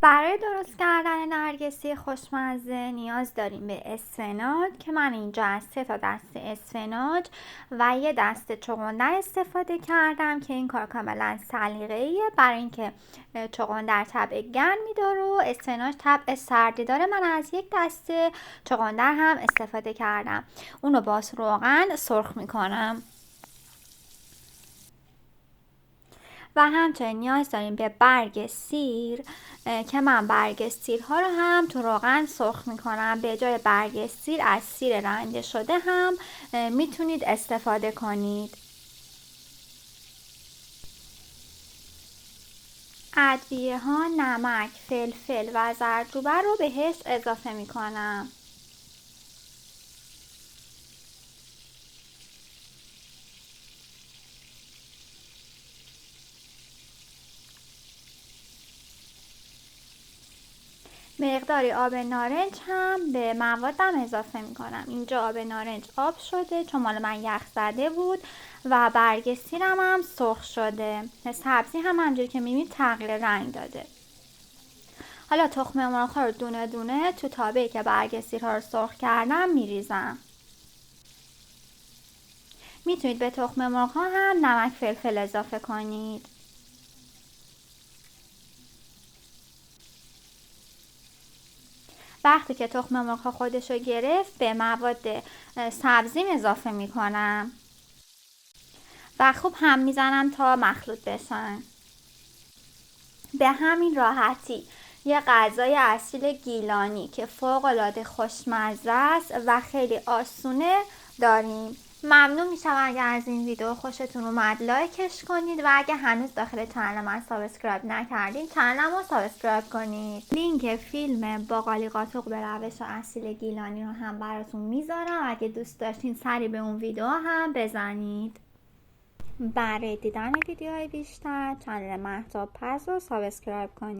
برای درست کردن نرگسی خوشمزه نیاز داریم به اسفناج که من اینجا از 3 تا دسته اسفناج و یه دسته چغندر استفاده کردم که این کار کاملا سلیقه‌ایه برای اینکه چغندر طبع گرمی داره و اسفناج طبع سردی داره. من از یک دسته چغندر هم استفاده کردم، اونو با روغن سرخ میکنم. و همچنین نیاز داریم به برگ سیر که من برگ سیرها رو هم تو روغن سرخ میکنم. به جای برگ سیر از سیر رنده شده هم میتونید استفاده کنید. ادویه ها نمک، فلفل و زردچوبه رو بهش اضافه میکنم. مقداری آب نارنج هم به موادم اضافه میکنم. اینجا آب نارنج آب شده چون مال من یخ زده بود و برگ سیرم هم سرخ شده. سبزی هم همونجوری که میبینید تغییر رنگ داده. حالا تخم مرغ‌ها رو دونه دونه تو تابه‌ای که برگ سیرها رو سرخ کردم میریزم. میتونید به تخم مرغ‌ها هم نمک فلفل اضافه کنید. وقتی که تخم مرغ خودش رو گرفت به مواد سبزیم اضافه میکنم و خوب هم میزنم تا مخلوط بشن. به همین راحتی یه غذای اصیل گیلانی که فوق‌العاده خوشمزه است و خیلی آسونه داریم. ممنون میشم اگر از این ویدیو خوشتون اومد لایکش کنید و اگه هنوز داخل کانال من سابسکرایب نکردین کانالم رو سابسکرایب کنید. لینک فیلم باقالی قاتق به روش اصیل گیلانی رو هم براتون میذارم. اگه دوست داشتین سری به اون ویدیو هم بزنید. برای دیدن ویدیوهای بیشتر کانال مهتاب پز رو سابسکرایب کنید.